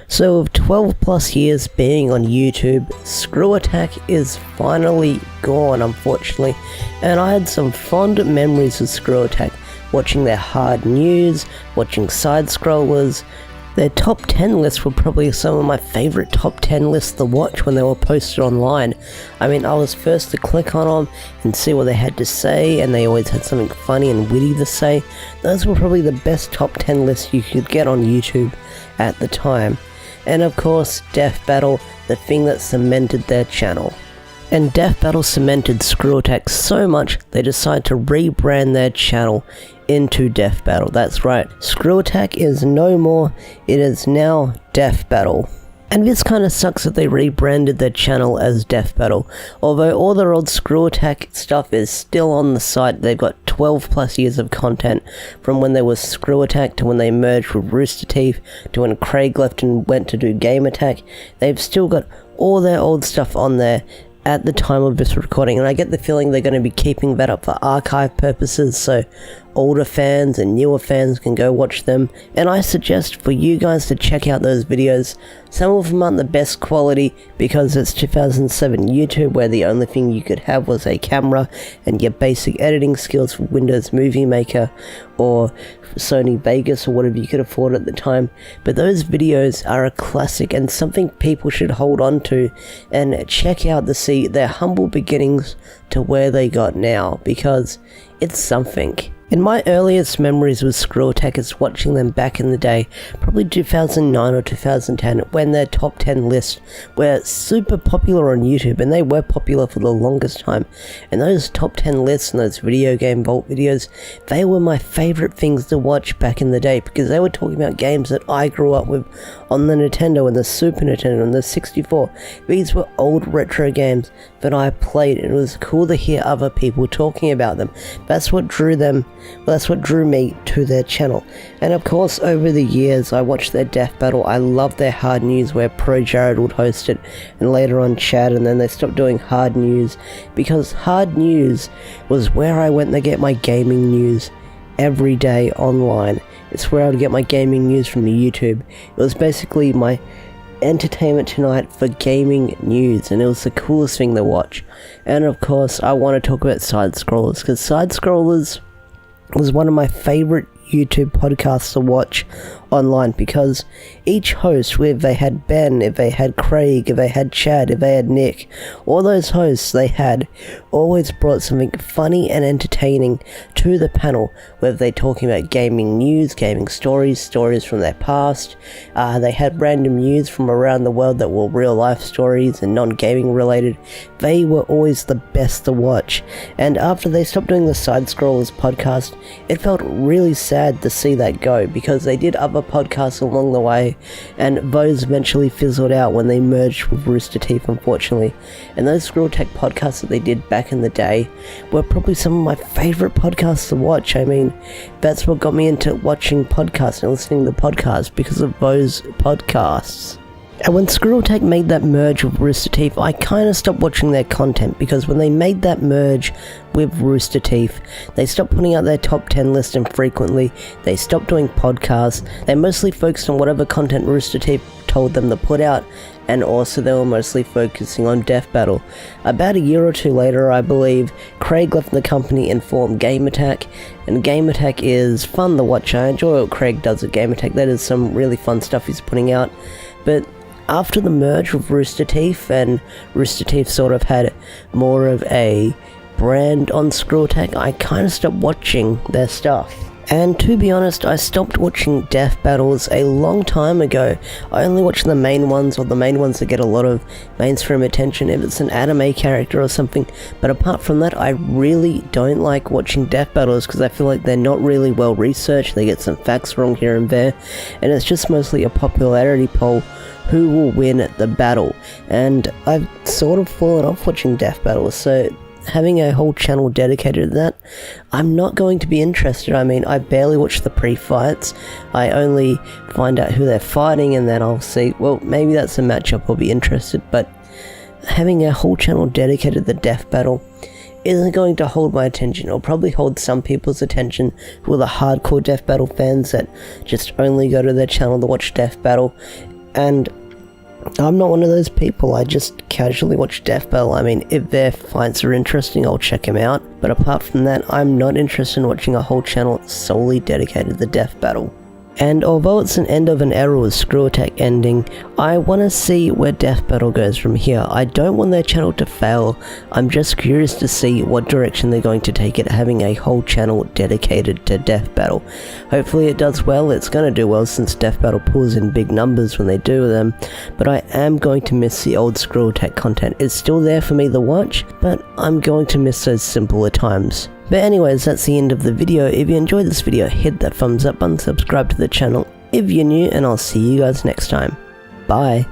So with 12 plus years being on YouTube, Screw Attack is finally gone, unfortunately, and I had some fond memories of Screw Attack, watching their hard news, watching side scrollers. Their top 10 lists were probably some of my favourite top 10 lists to watch when they were posted online. I mean, I was first to click on them and see what they had to say, and they always had something funny and witty to say. Those were probably the best top 10 lists you could get on YouTube at the time. And of course, Death Battle, the thing that cemented their channel. And Death Battle cemented Screw Attack so much, they decided to rebrand their channel into Death Battle. That's right, Screw Attack is no more, it is now Death Battle. And this kind of sucks that they rebranded their channel as Death Battle. Although all their old Screw Attack stuff is still on the site, they've got 12 plus years of content from when they were Screw Attack to when they merged with Rooster Teeth to when Craig left and went to do Game Attack. They've still got all their old stuff on there at the time of this recording, and I get the feeling they're going to be keeping that up for archive purposes, so older fans and newer fans can go watch them. And I suggest for you guys to check out those videos. Some of them aren't the best quality because it's 2007 YouTube, where the only thing you could have was a camera and your basic editing skills for Windows Movie Maker or Sony Vegas or whatever you could afford at the time. But those videos are a classic and something people should hold on to and check out to see their humble beginnings to where they got now, because it's something. In my earliest memories with Screw Attack is watching them back in the day, probably 2009 or 2010, when their top 10 lists were super popular on YouTube, and they were popular for the longest time. And those top 10 lists and those Video Game Vault videos, they were my favourite things to watch back in the day, because they were talking about games that I grew up with on the Nintendo and the Super Nintendo and the 64. These were old retro games that I played, and it was cool to hear other people talking about them. That's what drew them. Well, that's what drew me to their channel. And of course, over the years, I watched their Death Battle. I loved their hard news where Pro Jared would host it, and later on Chad, and then they stopped doing hard news because hard news was where I went to get my gaming news every day online. It's where I would get my gaming news from YouTube. It was basically my Entertainment Tonight for gaming news, and it was the coolest thing to watch. And of course, I want to talk about Side Scrollers, because Side Scrollers was one of my favorite YouTube podcasts to watch online, because each host, if they had Ben, if they had Craig, if they had Chad, if they had Nick, all those hosts they had always brought something funny and entertaining to the panel, whether they're talking about gaming news, gaming stories, stories from their past. They had random news from around the world that were real life stories and non-gaming related. They were always the best to watch. And after they stopped doing the Side Scrollers podcast, it felt really sad to see that go, because they did other podcasts along the way, and those eventually fizzled out when they merged with Rooster Teeth, unfortunately. And those Screw Attack podcasts that they did back in the day were probably some of my favourite podcasts to watch. I mean, that's what got me into watching podcasts and listening to podcasts, because of those podcasts. And when Screw Attack made that merge with Rooster Teeth, I kind of stopped watching their content, because when they made that merge with Rooster Teeth, they stopped putting out their top 10 list infrequently, they stopped doing podcasts, they mostly focused on whatever content Rooster Teeth told them to put out, and also they were mostly focusing on Death Battle. About a year or two later, I believe, Craig left the company and formed Game Attack, and Game Attack is fun to watch. I enjoy what Craig does at Game Attack. That is some really fun stuff he's putting out, but after the merge with Rooster Teeth, and Rooster Teeth sort of had more of a brand on Screw Attack, I kind of stopped watching their stuff. And to be honest, I stopped watching Death Battles a long time ago. I only watch the main ones, or the main ones that get a lot of mainstream attention if it's an anime character or something. But apart from that, I really don't like watching Death Battles, because I feel like they're not really well researched, they get some facts wrong here and there, and it's just mostly a popularity poll. Who will win the battle? And I've sort of fallen off watching Death Battles, so having a whole channel dedicated to that, I'm not going to be interested. I mean, I barely watch the pre-fights. I only find out who they're fighting, and then I'll see, well, maybe that's a matchup I'll be interested, but having a whole channel dedicated to the Death Battle isn't going to hold my attention. It'll probably hold some people's attention who are the hardcore Death Battle fans that just only go to their channel to watch Death Battle. and I'm not one of those people. I just casually watch Death Battle. I mean, if their fights are interesting, I'll check them out, but apart from that, I'm not interested in watching a whole channel solely dedicated to the Death Battle. And although it's an end of an era with Screw Attack ending, I want to see where Death Battle goes from here. I don't want their channel to fail. I'm just curious to see what direction they're going to take it, having a whole channel dedicated to Death Battle. Hopefully it does well. It's going to do well since Death Battle pulls in big numbers when they do them, but I am going to miss the old Screw Attack content. It's still there for me to watch, but I'm going to miss those simpler times. But anyways, that's the end of the video. If you enjoyed this video, hit that thumbs up button, subscribe to the channel if you're new, and I'll see you guys next time. Bye.